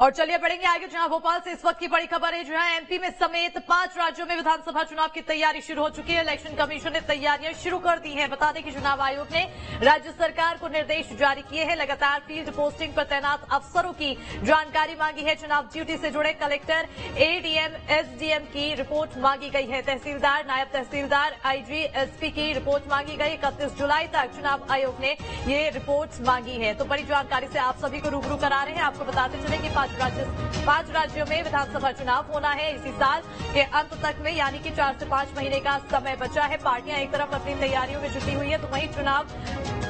और चलिए बढ़ेंगे आगे। जहां भोपाल से इस वक्त की बड़ी खबर है, जहां एमपी में समेत 5 राज्यों में विधानसभा चुनाव की तैयारी शुरू हो चुकी है। इलेक्शन कमीशन ने तैयारियां शुरू कर दी हैं। बता दें कि चुनाव आयोग ने राज्य सरकार को निर्देश जारी किए हैं। लगातार फील्ड पोस्टिंग पर तैनात अफसरों की जानकारी मांगी है। चुनाव ड्यूटी से जुड़े कलेक्टर, एडीएम, एसडीएम की रिपोर्ट मांगी गई है। तहसीलदार, नायब तहसीलदार, आईजी, एसपी की रिपोर्ट मांगी गई। 31 जुलाई तक चुनाव आयोग ने ये रिपोर्ट मांगी है। तो बड़ी जानकारी से आप सभी को रूबरू करा रहे हैं। आपको बताते चले कि 5 राज्यों में विधानसभा चुनाव होना है इसी साल के अंत तक में, यानी कि 4 से 5 महीने का समय बचा है। पार्टियां एक तरफ अपनी तैयारियों में जुटी हुई है, तो वहीं चुनाव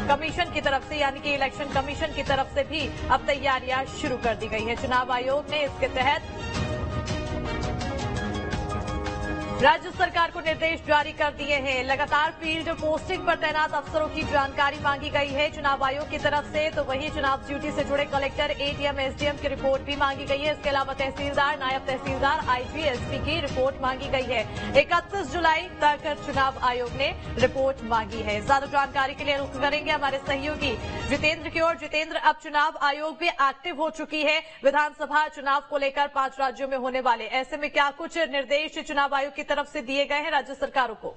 कमीशन की तरफ से, यानी कि इलेक्शन कमीशन की तरफ से भी अब तैयारियां शुरू कर दी गई है। चुनाव आयोग ने इसके तहत राज्य सरकार को निर्देश जारी कर दिए हैं। लगातार फील्ड पोस्टिंग पर तैनात अफसरों की जानकारी मांगी गई है चुनाव आयोग की तरफ से। तो वहीं चुनाव ड्यूटी से जुड़े कलेक्टर, एडीएम, एसडीएम की रिपोर्ट भी मांगी गई है। इसके अलावा तहसीलदार, नायब तहसीलदार, आईजी, एसपी की रिपोर्ट मांगी गई है। 31 जुलाई तक चुनाव आयोग ने रिपोर्ट मांगी है। ज्यादा जानकारी के लिए रुख करेंगे हमारे सहयोगी जितेंद्र की ओर। जितेंद्र, अब चुनाव आयोग भी एक्टिव हो चुकी है विधानसभा चुनाव को लेकर 5 राज्यों में होने वाले, ऐसे में क्या कुछ निर्देश चुनाव आयोग की तरफ से दिए गए हैं राज्य सरकारों को?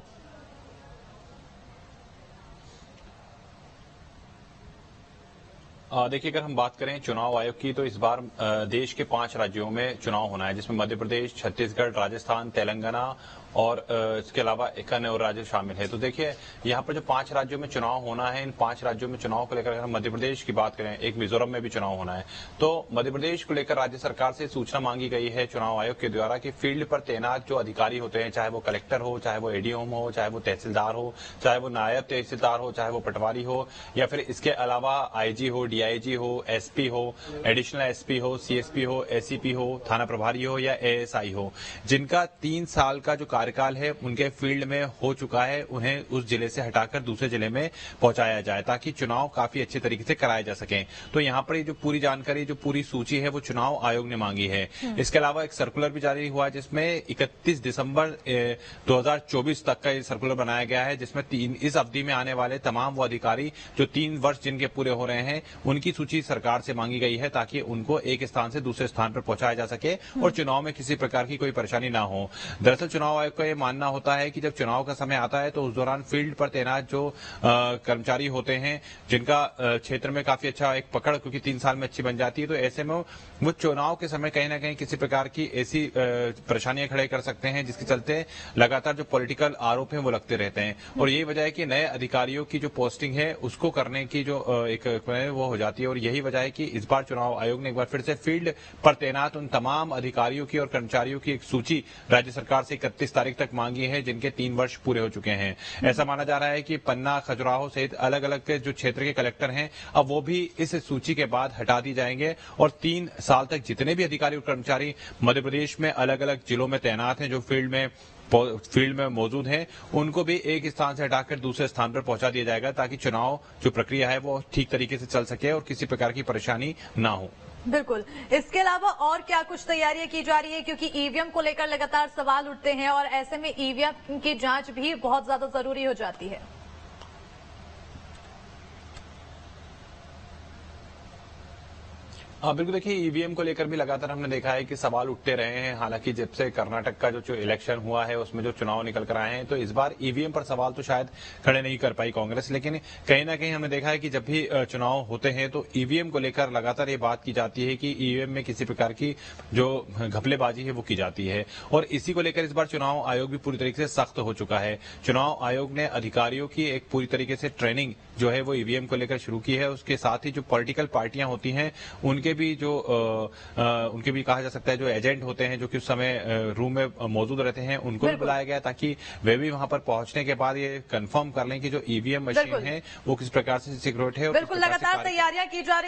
देखिए, अगर हम बात करें चुनाव आयोग की, तो इस बार देश के 5 राज्यों में चुनाव होना है, जिसमें मध्य प्रदेश, छत्तीसगढ़, राजस्थान, तेलंगाना और इसके अलावा एक अन्य और राज्य शामिल है। तो देखिए, यहाँ पर जो 5 राज्यों में चुनाव होना है, इन 5 राज्यों में चुनाव को लेकर अगर हम मध्य प्रदेश की बात करें, एक मिजोरम में भी चुनाव होना है, तो मध्य प्रदेश को लेकर राज्य सरकार से सूचना मांगी गई है चुनाव आयोग के द्वारा कि फील्ड पर तैनात जो अधिकारी होते हैं, चाहे वो कलेक्टर हो, चाहे वो एडीएम हो, चाहे वो तहसीलदार हो, चाहे वो नायब तहसीलदार हो, चाहे वो पटवारी हो, या फिर इसके अलावा आईजी हो, डीआईजी हो, एसपी हो, एडिशनल एसपी हो, सीएसपी हो, एसीपी हो, थाना प्रभारी हो या एएसआई हो, जिनका 3 साल का जो कार्यकाल है उनके फील्ड में हो चुका है, उन्हें उस जिले से हटाकर दूसरे जिले में पहुंचाया जाए, ताकि चुनाव काफी अच्छे तरीके से कराए जा सके। तो यहाँ पर जो पूरी जानकारी, जो पूरी सूची है, वो चुनाव आयोग ने मांगी है। इसके अलावा एक सर्कुलर भी जारी हुआ है, जिसमें 31 दिसंबर 2024 तक का ये सर्कुलर बनाया गया है, जिसमें इस अवधि में आने वाले तमाम वो अधिकारी जो 3 वर्ष जिनके पूरे हो रहे हैं, उनकी सूची सरकार से मांगी गई है, ताकि उनको एक स्थान से दूसरे स्थान पर पहुंचाया जा सके और चुनाव में किसी प्रकार की कोई परेशानी ना हो। दरअसल चुनाव आयोग का ये मानना होता है कि जब चुनाव का समय आता है, तो उस दौरान फील्ड पर तैनात जो कर्मचारी होते हैं, जिनका क्षेत्र में काफी अच्छा एक पकड़, क्योंकि 3 साल में अच्छी बन जाती है, तो ऐसे में वो चुनाव के समय कहीं ना कहीं किसी प्रकार की ऐसी परेशानियां खड़े कर सकते हैं, जिसके चलते लगातार जो पॉलिटिकल आरोप हैं वो लगते रहते हैं। और यही वजह है कि नए अधिकारियों की जो पोस्टिंग है उसको करने की जो एक वो हो जाती है। और यही वजह है कि इस बार चुनाव आयोग ने एक बार फिर से फील्ड पर तैनात उन तमाम अधिकारियों की और कर्मचारियों की एक सूची राज्य सरकार से 31 तारीख तक मांगी है, जिनके 3 वर्ष पूरे हो चुके हैं। ऐसा माना जा रहा है कि पन्ना, खजुराहो सहित अलग अलग जो क्षेत्र के कलेक्टर हैं, अब वो भी इस सूची के बाद हटा दी जाएंगे और 3 साल तक जितने भी अधिकारी और कर्मचारी मध्य प्रदेश में अलग अलग जिलों में तैनात हैं, जो फील्ड में मौजूद हैं, उनको भी एक स्थान से हटाकर दूसरे स्थान पर पहुंचा दिया जाएगा, ताकि चुनाव जो प्रक्रिया है वो ठीक तरीके से चल सके और किसी प्रकार की परेशानी ना हो। बिल्कुल। इसके अलावा और क्या कुछ तैयारियां की जा रही है, क्योंकि ईवीएम को लेकर लगातार सवाल उठते हैं और ऐसे में ईवीएम की जांच भी बहुत ज्यादा जरूरी हो जाती है। हाँ, बिल्कुल। देखिए, ईवीएम को लेकर भी लगातार हमने देखा है कि सवाल उठते रहे हैं। हालांकि जब से कर्नाटक का जो इलेक्शन हुआ है, उसमें जो चुनाव निकल कर आए हैं, तो इस बार ईवीएम पर सवाल तो शायद खड़े नहीं कर पाई कांग्रेस, लेकिन कहीं ना कहीं हमने देखा है कि जब भी चुनाव होते हैं तो ईवीएम को लेकर लगातार ये बात की जाती है कि ईवीएम में किसी प्रकार की जो घपलेबाजी है वो की जाती है। और इसी को लेकर इस बार चुनाव आयोग भी पूरी तरीके से सख्त हो चुका है। चुनाव आयोग ने अधिकारियों की एक पूरी तरीके से ट्रेनिंग जो है वो ईवीएम को लेकर शुरू की है। उसके साथ ही जो पॉलिटिकल पार्टियां होती हैं, उनके भी कहा जा सकता है जो एजेंट होते हैं, जो कि उस समय रूम में मौजूद रहते हैं, उनको भी बुलाया गया, ताकि वे भी वहां पर पहुंचने के बाद ये कंफर्म कर लें कि जो ईवीएम मशीन है वो किस प्रकार से सिक्योर है। बिल्कुल, लगातार तैयारियां की जा रही है।